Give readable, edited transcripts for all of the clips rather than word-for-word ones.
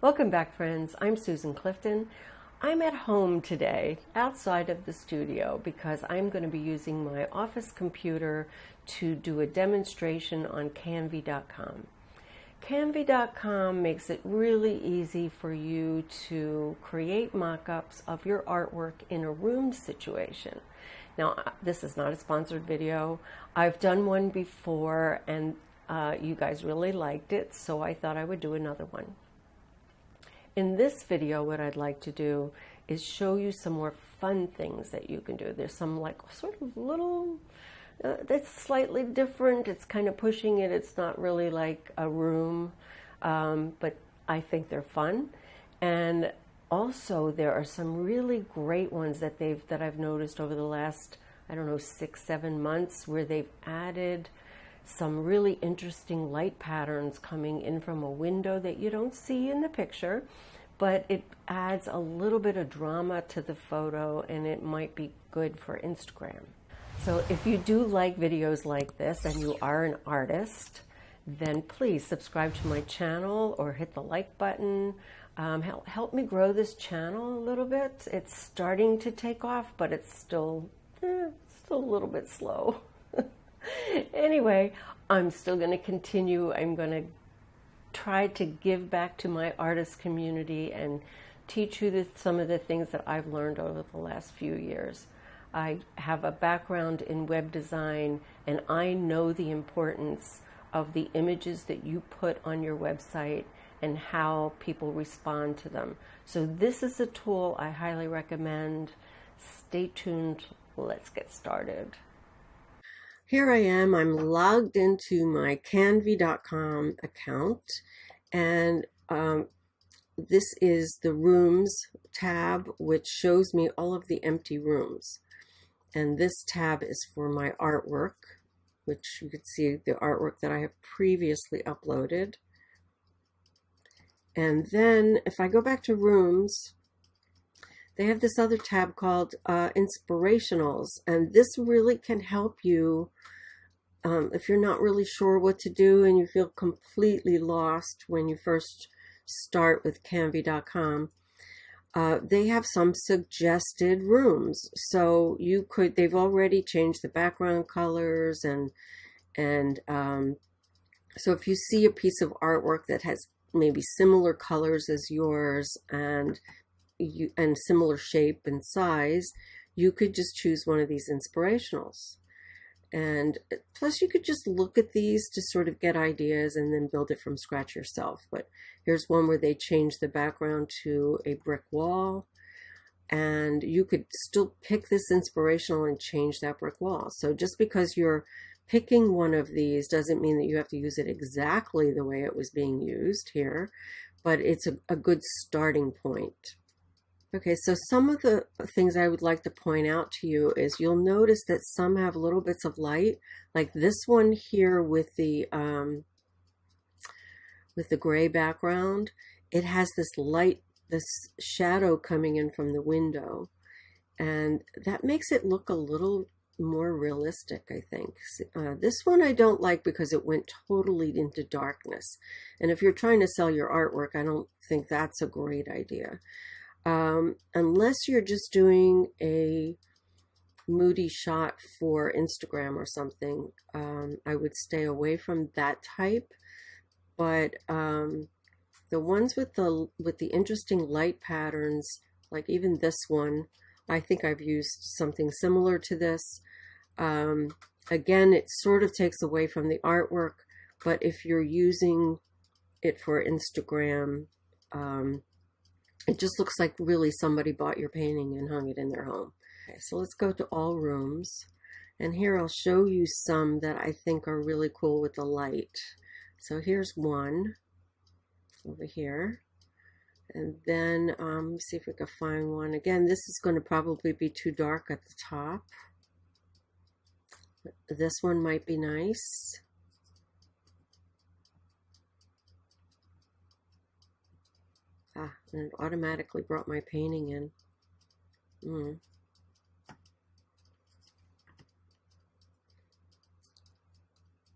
Welcome back, friends. I'm Susan Clifton. I'm at home today outside of the studio because I'm going to be using my office computer to do a demonstration on Canva.com. Canva.com makes it really easy for you to create mock-ups of your artwork in a room situation. Now, this is not a sponsored video. I've done one before and you guys really liked it, so I thought I would do another one. In this video, what I'd like to do is show you some more fun things that you can do. There's some like sort of little, that's slightly different. It's kind of pushing it. It's not really like a room, but I think they're fun. And also there are some really great ones that I've noticed over the last, I don't know, 6-7 months, where they've added some really interesting light patterns coming in from a window that you don't see in the picture, but it adds a little bit of drama to the photo and it might be good for Instagram. So if you do like videos like this and you are an artist, then please subscribe to my channel or hit the like button. Help me grow this channel a little bit. It's starting to take off, but it's still a little bit slow. Anyway, I'm still going to continue. I'm going to try to give back to my artist community and teach you some of the things that I've learned over the last few years. I have a background in web design, and I know the importance of the images that you put on your website and how people respond to them. So this is a tool I highly recommend. Stay tuned. Let's get started. Here I am, I'm logged into my Canva.com account, and this is the Rooms tab, which shows me all of the empty rooms. And this tab is for my artwork, which you can see the artwork that I have previously uploaded. And then if I go back to Rooms, they have this other tab called Inspirationals, and this really can help you if you're not really sure what to do and you feel completely lost when you first start with Canva.com. They have some suggested rooms, so they've already changed the background colors, and so if you see a piece of artwork that has maybe similar colors as yours and similar shape and size, you could just choose one of these inspirationals. And plus you could just look at these to sort of get ideas and then build it from scratch yourself. But here's one where they changed the background to a brick wall, and you could still pick this inspirational and change that brick wall. So just because you're picking one of these doesn't mean that you have to use it exactly the way it was being used here, but it's a good starting point. Okay, so some of the things I would like to point out to you is you'll notice that some have little bits of light, like this one here with the gray background. It has this light, this shadow coming in from the window, and that makes it look a little more realistic, I think. This one I don't like because it went totally into darkness, and if you're trying to sell your artwork, I don't think that's a great idea. Unless you're just doing a moody shot for Instagram or something, I would stay away from that type. But the ones with the interesting light patterns, like even this one, I think I've used something similar to this. Again, it sort of takes away from the artwork, but if you're using it for Instagram, it just looks like really somebody bought your painting and hung it in their home. Okay, so let's go to all rooms. And here I'll show you some that I think are really cool with the light. So here's one over here. And then let me see if we can find one. Again, this is going to probably be too dark at the top. This one might be nice. And it automatically brought my painting in.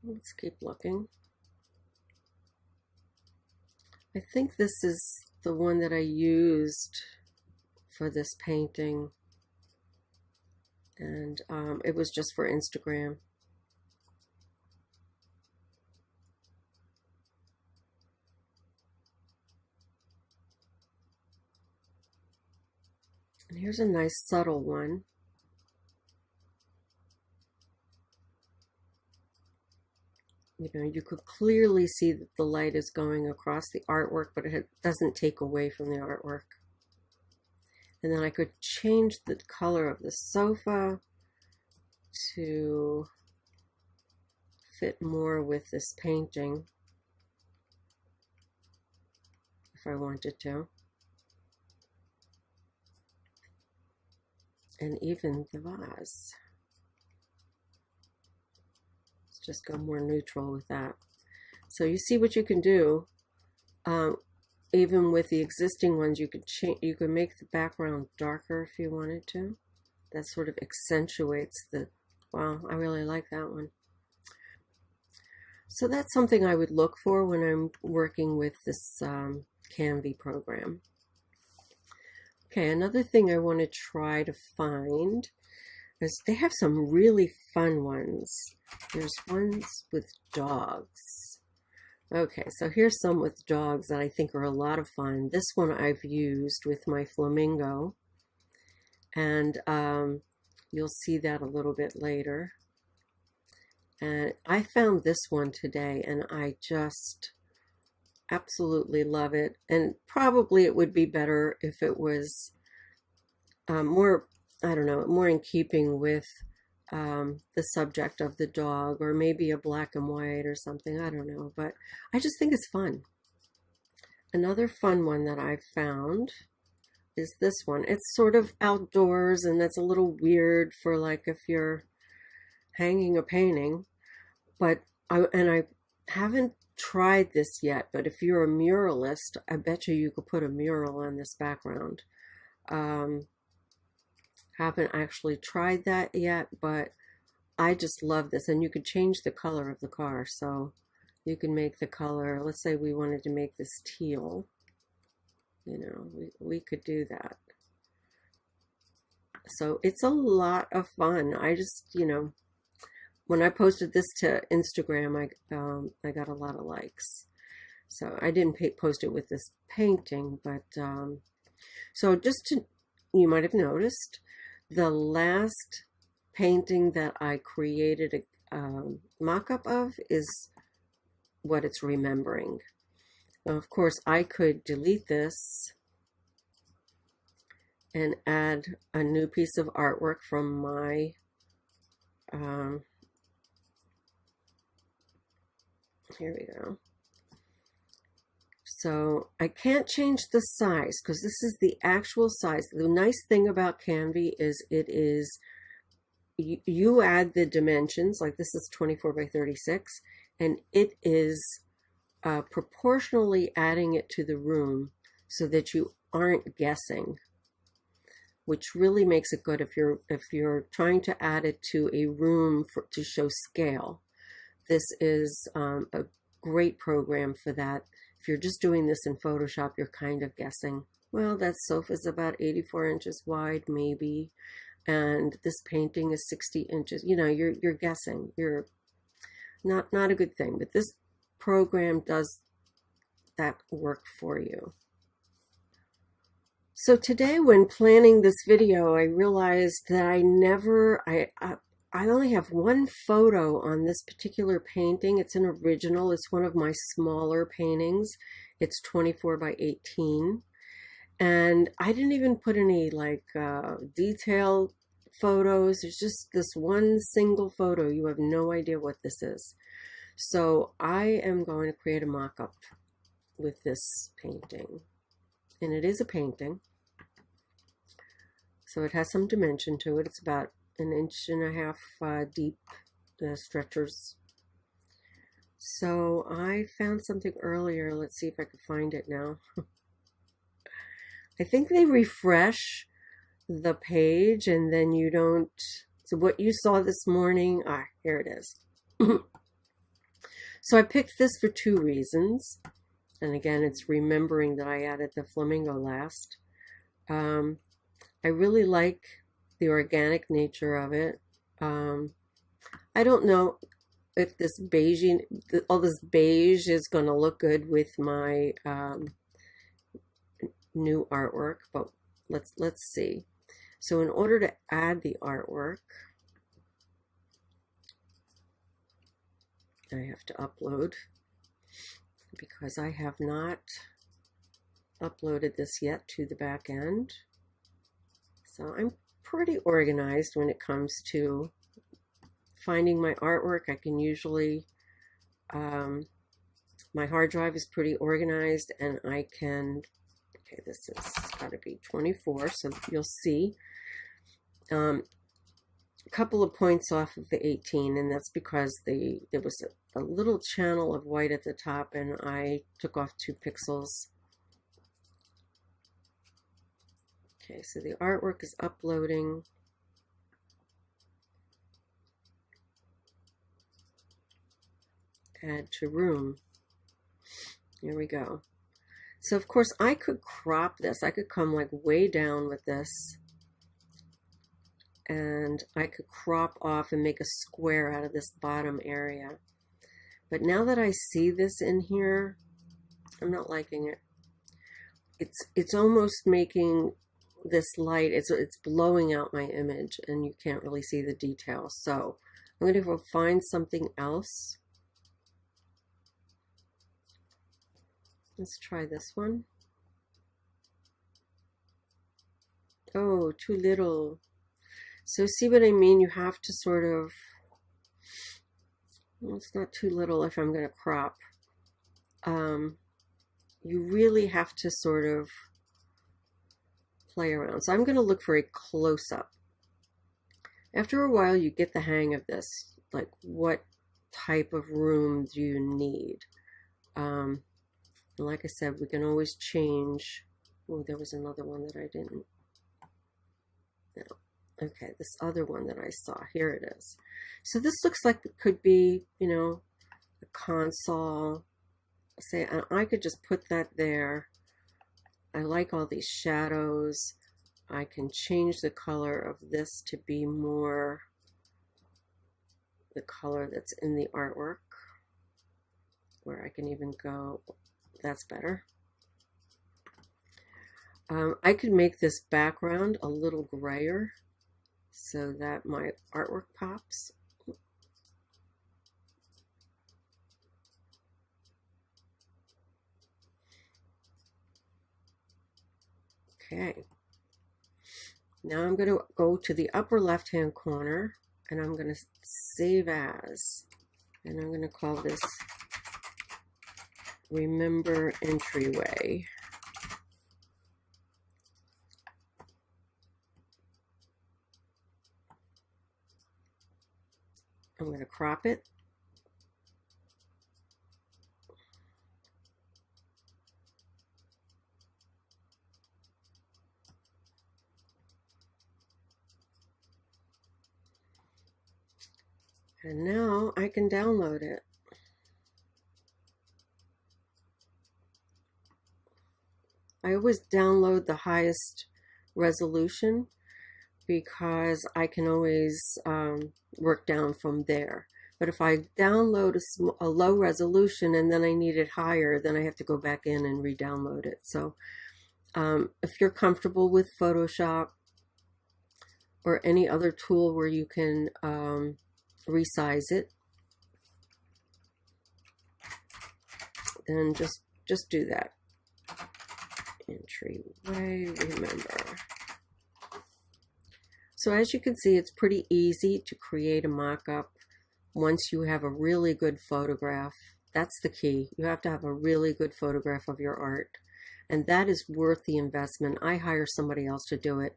Let's keep looking. I think this is the one that I used for this painting, and it was just for Instagram. And here's a nice subtle one. You know, you could clearly see that the light is going across the artwork, but it doesn't take away from the artwork. And then I could change the color of the sofa to fit more with this painting if I wanted to. And even the vase. Let's just go more neutral with that. So you see what you can do. Even with the existing ones, you could change. You could make the background darker if you wanted to. That sort of accentuates the. Wow, I really like that one. So that's something I would look for when I'm working with this Canva program. Okay, another thing I want to try to find is they have some really fun ones. There's ones with dogs. Okay, so here's some with dogs that I think are a lot of fun. This one I've used with my flamingo, and you'll see that a little bit later. And I found this one today, and I just absolutely love it. And probably it would be better if it was more, I don't know, more in keeping with the subject of the dog, or maybe a black and white or something. I don't know, but I just think it's fun. Another fun one that I found is this one. It's sort of outdoors, and that's a little weird for like if you're hanging a painting, but I haven't tried this yet, but if you're a muralist, I bet you could put a mural on this background. Haven't actually tried that yet, but I just love this. And you could change the color of the car. So you can make the color, let's say we wanted to make this teal, you know, we could do that. So it's a lot of fun. I just, you know, when I posted this to Instagram, I got a lot of likes. So I didn't post it with this painting, but so just to, you might have noticed, the last painting that I created a mock-up of is what it's remembering. Now, of course, I could delete this and add a new piece of artwork from my here we go. So I can't change the size because this is the actual size. The nice thing about Canva is it is, you add the dimensions, like this is 24 by 36, and it is proportionally adding it to the room so that you aren't guessing, which really makes it good if you're trying to add it to a room to show scale. This is a great program for that. If you're just doing this in Photoshop, you're kind of guessing. Well, that sofa's about 84 inches wide, maybe, and this painting is 60 inches. You know, you're guessing. You're not a good thing, but this program does that work for you. So today, when planning this video, I realized that I only have one photo on this particular painting. It's an original. It's one of my smaller paintings. It's 24 by 18. And I didn't even put any like detailed photos. There's just this one single photo. You have no idea what this is. So I am going to create a mock-up with this painting. And it is a painting. So it has some dimension to it. It's about 1.5 inches deep, the stretchers. So I found something earlier. Let's see if I can find it now. I think they refresh the page and then you don't. So what you saw this morning, here it is. So I picked this for two reasons. And again, it's remembering that I added the flamingo last. I really like the organic nature of it. I don't know if this beige, all this beige is going to look good with my new artwork, but let's see. So in order to add the artwork, I have to upload because I have not uploaded this yet to the back end. So I'm pretty organized when it comes to finding my artwork. I can usually, my hard drive is pretty organized, and I can, okay, this has got to be 24, so you'll see. A couple of points off of the 18, and that's because there was a little channel of white at the top, and I took off 2 pixels. Okay, so the artwork is uploading. Add to room. Here we go. So of course I could crop this. I could come like way down with this, and I could crop off and make a square out of this bottom area. But now that I see this in here, I'm not liking it. It's almost making this light, it's blowing out my image, and you can't really see the details. So I'm going to go find something else. Let's try this one. Oh, too little. So see what I mean? You have to sort of, well, it's not too little if I'm going to crop. You really have to sort of play around. So I'm going to look for a close-up. After a while, you get the hang of this. Like, what type of room do you need? And like I said, we can always change. Oh, there was another one that I didn't. No. Okay, this other one that I saw. Here it is. So this looks like it could be, you know, a console. Say, and I could just put that there. I like all these shadows. I can change the color of this to be more the color that's in the artwork, where I can even go, that's better. I could make this background a little grayer so that my artwork pops. Okay, now I'm going to go to the upper left hand corner, and I'm going to save as, and I'm going to call this Remember Entryway. I'm going to crop it. And now I can download it. I always download the highest resolution because I can always work down from there. But if I download a low resolution and then I need it higher, then I have to go back in and re-download it. So if you're comfortable with Photoshop or any other tool where you can resize it, then just do that. Entryway, remember. So as you can see, it's pretty easy to create a mock-up once you have a really good photograph. That's the key. You have to have a really good photograph of your art, and that is worth the investment. I hire somebody else to do it.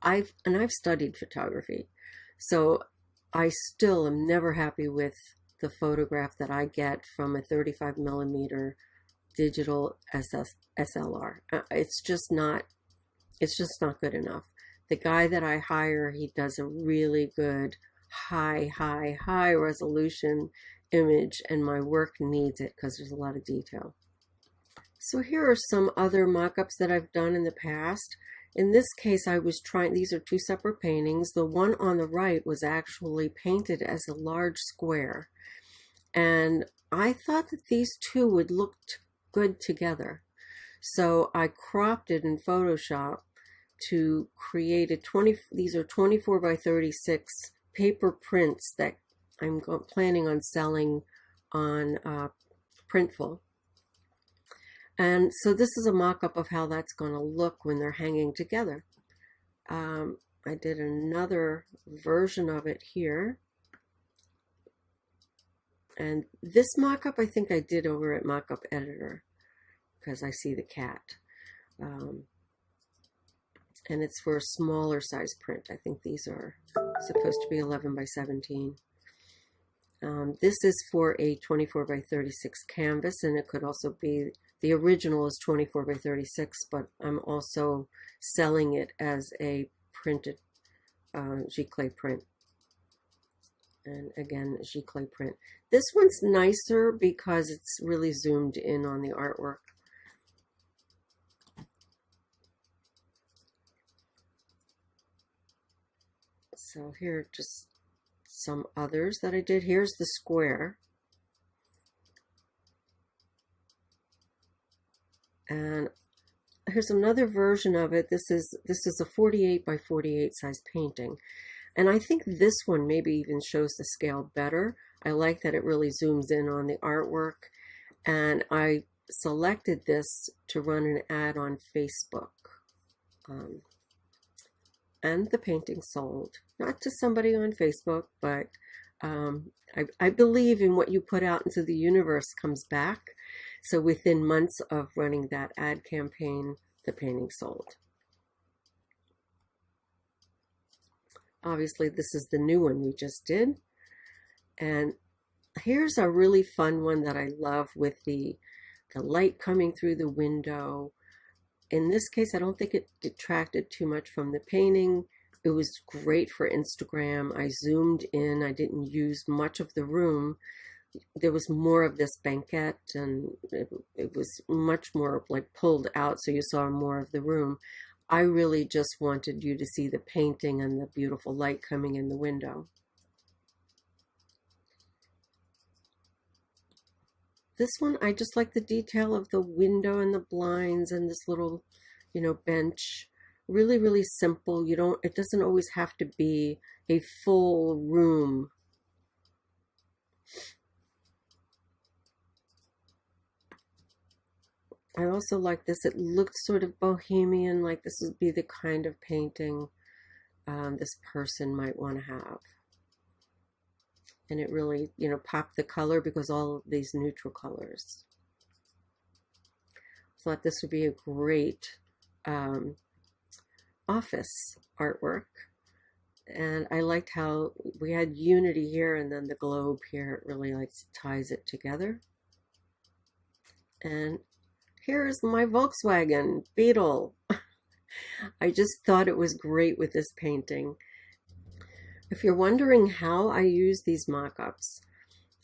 I've studied photography, so I still am never happy with the photograph that I get from a 35mm digital SLR. It's just not good enough. The guy that I hire, he does a really good high resolution image, and my work needs it because there's a lot of detail. So here are some other mock-ups that I've done in the past. In this case, I was trying, these are two separate paintings. The one on the right was actually painted as a large square. And I thought that these two would look good together. So I cropped it in Photoshop to create these are 24 by 36 paper prints that I'm planning on selling on Printful. And so this is a mock-up of how that's going to look when they're hanging together. I did another version of it here. And this mock-up I think I did over at Mockup Editor because I see the cat. And it's for a smaller size print. I think these are supposed to be 11 by 17. This is for a 24 by 36 canvas, and it could also be, the original is 24 by 36, but I'm also selling it as a printed giclée print. And again, giclée print. This one's nicer because it's really zoomed in on the artwork. So here are just some others that I did. Here's the square. And here's another version of it. This is a 48 by 48 size painting. And I think this one maybe even shows the scale better. I like that it really zooms in on the artwork. And I selected this to run an ad on Facebook. And the painting sold. Not to somebody on Facebook, but I believe in what you put out into the universe comes back. So within months of running that ad campaign, the painting sold. Obviously, this is the new one we just did. And here's a really fun one that I love with the light coming through the window. In this case, I don't think it detracted too much from the painting. It was great for Instagram. I zoomed in. I didn't use much of the room. There was more of this banquette, and it was much more like pulled out, so you saw more of the room. I really just wanted you to see the painting and the beautiful light coming in the window. This one, I just like the detail of the window and the blinds and this little, bench. Really, really simple. It doesn't always have to be a full room. I also like this. It looked sort of bohemian, like this would be the kind of painting this person might want to have. And it really, popped the color because all of these neutral colors. I thought this would be a great office artwork. And I liked how we had unity here and then the globe here. It really ties it together. And here's my Volkswagen Beetle. I just thought it was great with this painting. If you're wondering how I use these mock-ups,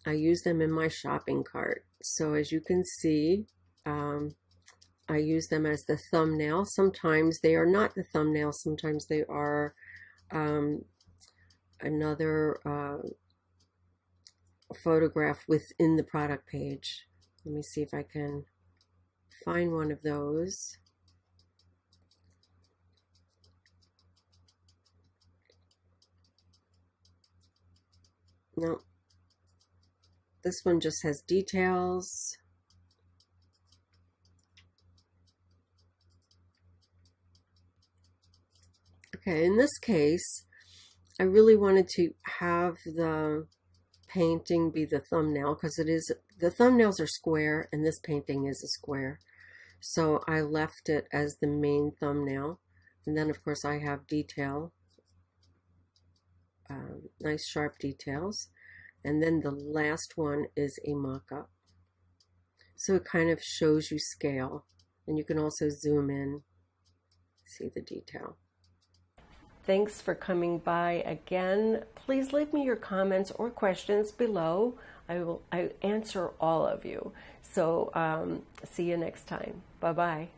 I use them in my shopping cart. So as you can see, I use them as the thumbnail. Sometimes they are not the thumbnail. Sometimes they are another photograph within the product page. Let me see if I can find one of those. No, this one just has details. Okay, in this case, I really wanted to have the painting be the thumbnail because the thumbnails are square and this painting is a square. So I left it as the main thumbnail. And then of course I have detail, nice sharp details. And then the last one is a mock-up. So it kind of shows you scale. And you can also zoom in, see the detail. Thanks for coming by again. Please leave me your comments or questions below. I answer all of you. So see you next time. Bye-bye.